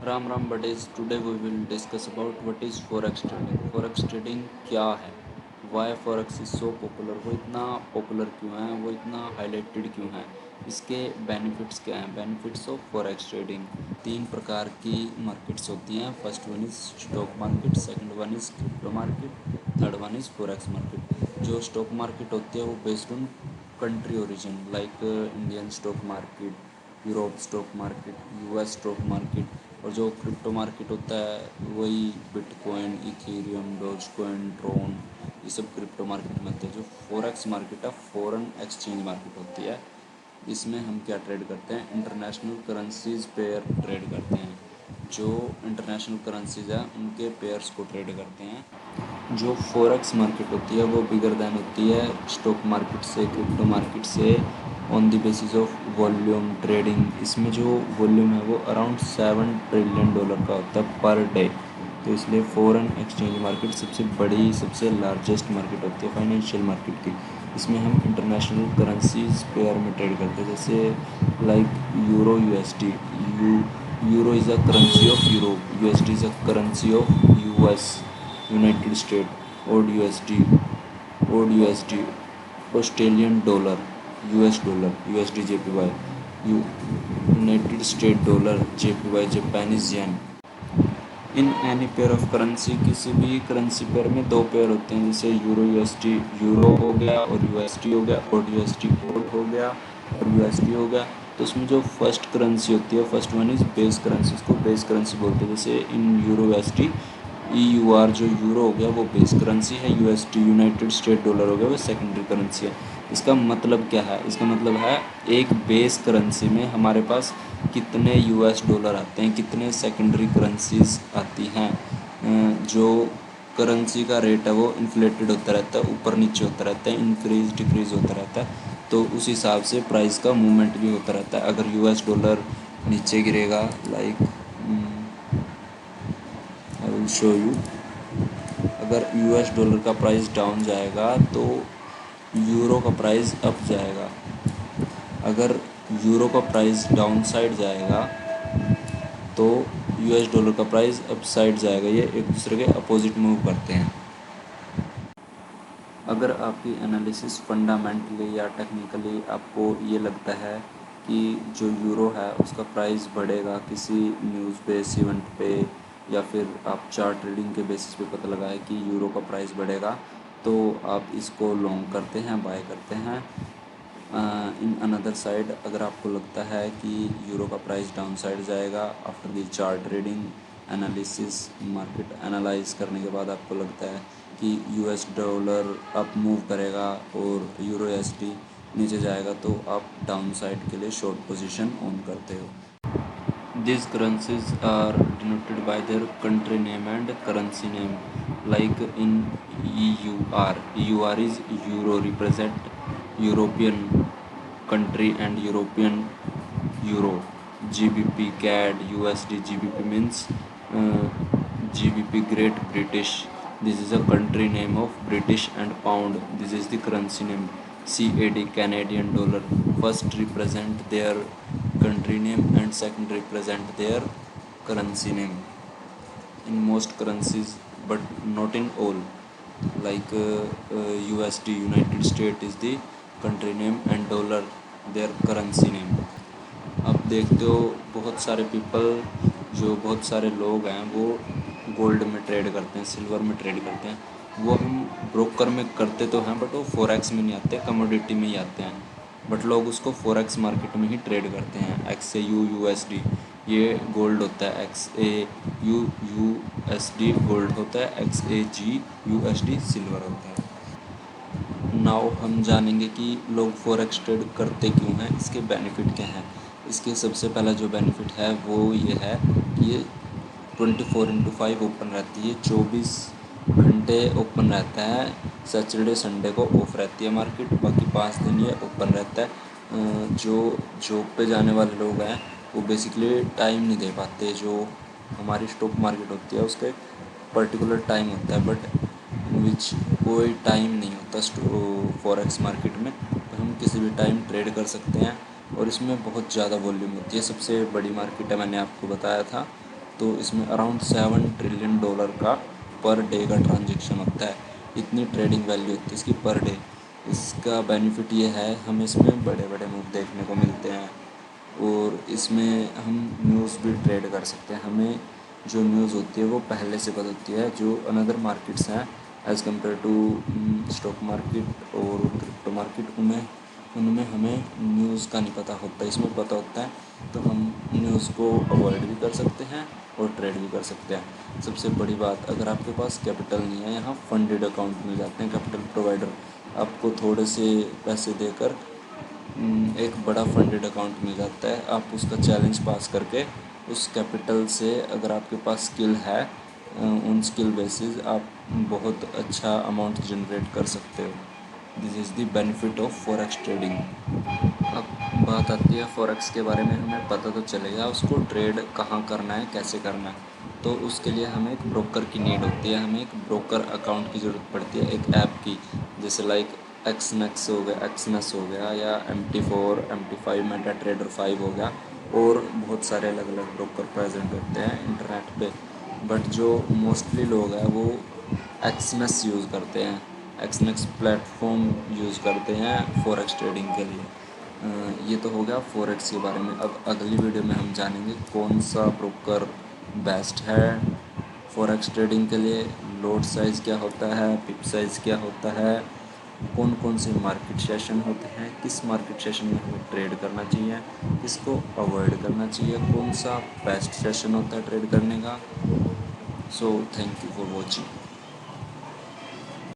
Ram Ram buddies. Today we will discuss about what is forex trading. Forex trading क्या है, why forex is so popular, वो इतना popular क्यों है, वो इतना हाईलाइटेड क्यों है, इसके बेनिफिट्स क्या हैं। Benefits of forex trading. तीन प्रकार की मार्केट्स होती हैं। First one is stock market, second one is crypto market, third one is forex market. जो स्टॉक मार्केट होती है वो based on country origin, like Indian stock market, Europe stock market, US stock market. और जो crypto market होता है वही bitcoin, Ethereum, Dogecoin, ट्रोन, ये सब क्रिप्टो मार्केट में होते हैं। जो फॉरेक्स मार्केट है फॉरेन एक्सचेंज मार्केट होती है। इसमें हम क्या ट्रेड करते हैं, इंटरनेशनल करेंसीज पेयर ट्रेड करते हैं। जो इंटरनेशनल करेंसीज है उनके पेयर्स को ट्रेड करते हैं। जो फॉरेक्स मार्केट होती है वो बिगर दैन होती है स्टॉक मार्केट से, क्रिप्टो मार्केट से, on the basis of volume trading. इसमें जो वॉल्यूम है वो अराउंड $7 ट्रिलियन का होता है पर डे। तो इसलिए फॉरेन एक्सचेंज मार्केट सबसे बड़ी, सबसे लार्जेस्ट मार्केट होती है फाइनेंशियल मार्केट की। इसमें हम इंटरनेशनल करेंसीज पेयर में ट्रेड करते हैं, जैसे like euro USD. Euro is a currency of Europe, USD is a currency of US, United State. AUD USD Australian dollar, US dollar, USD JPY, United State dollar, JPY Japanese yen. In any pair of currency, किसी भी currency pair में दो pair होते हैं, जैसे euro USD euro हो गया और यूएसडी हो गया, ओड यूएसडी ओड हो गया और यूएसडी हो गया। तो उसमें जो फर्स्ट करेंसी होती है, first one is base currency, उसको बेस करेंसी बोलते हैं। जैसे इन यूरो यूएसडी EUR जो यूरो हो गया वो बेस करेंसी है, यूएसडी यूनाइटेड स्टेट डॉलर हो गया वो सेकेंडरी करेंसी है। इसका मतलब क्या है, इसका मतलब है एक बेस करेंसी में हमारे पास कितने यूएस डॉलर आते हैं, कितने सेकेंडरी करेंसीज आती हैं। जो करेंसी का रेट है वो इन्फ्लेटेड होता रहता है, ऊपर नीचे होता रहता है, इंक्रीज डिक्रीज होता रहता है। तो उस हिसाब से प्राइस का मूवमेंट भी होता रहता है। अगर यूएस डॉलर नीचे गिरेगा, like I will show you, अगर यूएस डॉलर का प्राइस डाउन जाएगा तो यूरो का प्राइस अप जाएगा। अगर यूरो का प्राइस डाउन साइड जाएगा तो यूएस डॉलर का प्राइस अप साइड जाएगा। ये एक दूसरे के अपोजिट मूव करते हैं। अगर आपकी एनालिसिस फंडामेंटली या टेक्निकली आपको ये लगता है कि जो यूरो है उसका प्राइस बढ़ेगा किसी न्यूज़ बेस इवेंट पे, या फिर आप चार्ट ट्रेडिंग के बेसिस पे पता लगा है कि यूरो का प्राइस बढ़ेगा, तो आप इसको लॉन्ग करते हैं, बाय करते हैं। इन अनदर साइड, अगर आपको लगता है कि यूरो का प्राइस डाउन साइड जाएगा after the chart trading analysis, market analyse करने के बाद आपको लगता है कि यूएस डॉलर अप मूव करेगा और यूरो एसडी नीचे जाएगा, तो आप डाउन साइड के लिए शॉर्ट पोजीशन ऑन करते हो। These currencies are denoted by their country name and currency name. Like in EUR, EUR is Euro, represent European country and European Euro. GBP, CAD, USD, GBP means uh, GBP Great British. This is a country name of British, and pound, this is the currency name. CAD, Canadian dollar, first represent their country name and second represent their currency name in most currencies, but not in all. Like USD, United States is the country name, and dollar their currency name. आप देखते हो बहुत सारे people, जो बहुत सारे लोग हैं वो गोल्ड में ट्रेड करते हैं, सिल्वर में ट्रेड करते हैं। वो हम ब्रोकर में करते तो हैं, बट वो फॉरेक्स में नहीं आते, कमोडिटी में ही आते हैं। बट लोग उसको फॉरेक्स मार्केट में ही ट्रेड करते हैं। XAU USD ये गोल्ड होता है, XAU USD गोल्ड होता है, XAG USD सिल्वर होता है। नाउ हम जानेंगे कि लोग फॉरेक्स ट्रेड करते क्यों हैं, इसके बेनिफिट क्या हैं। इसके सबसे पहला जो बेनिफिट है वो ये है कि ये 24/5 ओपन रहती है, 24 घंटे ओपन रहता है। सैटरडे संडे को ऑफ रहती है मार्केट, बाकी 5 दिन ये ओपन रहता है। जो जॉब पे जाने वाले लोग हैं वो बेसिकली टाइम नहीं दे पाते। जो हमारी स्टॉक मार्केट होती है उसका एक पर्टिकुलर टाइम होता है, बट विच कोई टाइम नहीं होता फॉरेक्स मार्केट में। तो हम किसी भी टाइम ट्रेड कर सकते हैं और इसमें बहुत ज़्यादा वॉल्यूम होती है। सबसे बड़ी मार्केट है, मैंने आपको बताया था। तो इसमें अराउंड $7 ट्रिलियन का पर डे का ट्रांजेक्शन होता है। इतनी ट्रेडिंग वैल्यू होती है इसकी पर डे। इसका बेनिफिट ये है, हमें इसमें बड़े बड़े मूव देखने को मिलते हैं और इसमें हम न्यूज़ भी ट्रेड कर सकते हैं। हमें जो न्यूज़ होती है वो पहले से पता होती है। जो अनदर मार्केट्स हैं as compare to stock market और क्रिप्टो मार्केट, उनमें उनमें हमें न्यूज़ का नहीं पता होता, इसमें पता होता है। तो हम न्यूज़ को अवॉइड भी कर सकते हैं और ट्रेड भी कर सकते हैं। सबसे बड़ी बात, अगर आपके पास कैपिटल नहीं है, यहाँ फंडेड अकाउंट मिल जाते हैं। कैपिटल प्रोवाइडर आपको थोड़े से पैसे देकर एक बड़ा फंडेड अकाउंट मिल जाता है। आप उसका चैलेंज पास करके उस कैपिटल से, अगर आपके पास स्किल है, उन स्किल बेसिस आप बहुत अच्छा अमाउंट जनरेट कर सकते हो। This is the benefit of forex trading. अब बात आती है फॉरेक्स के बारे में, हमें पता तो चलेगा उसको ट्रेड कहाँ करना है, कैसे करना है। तो उसके लिए हमें एक ब्रोकर की नीड होती है, हमें एक ब्रोकर अकाउंट की ज़रूरत पड़ती है, एक ऐप की, जैसे लाइक एक्सनेस हो गया या MT4 MT5 मेटा ट्रेडर 5 हो गया, और बहुत सारे अलग अलग ब्रोकर प्रेजेंट होते हैं इंटरनेट पे। बट जो मोस्टली लोग हैं वो एक्सनेस यूज़ करते हैं, एक्सनेस प्लेटफॉर्म यूज़ करते हैं फॉरेक्स ट्रेडिंग के लिए। ये तो हो गया फॉरेक्स के बारे में। अब अगली वीडियो में हम जानेंगे कौन सा ब्रोकर बेस्ट है फॉरेक्स ट्रेडिंग के लिए, लॉट साइज़ क्या होता है, पिप साइज़ क्या होता है, कौन कौन से मार्केट सेशन होते हैं, किस मार्केट सेशन में हमें ट्रेड करना चाहिए, किसको अवॉइड करना चाहिए, कौन सा बेस्ट सेशन होता है ट्रेड करने का। So thank you for watching.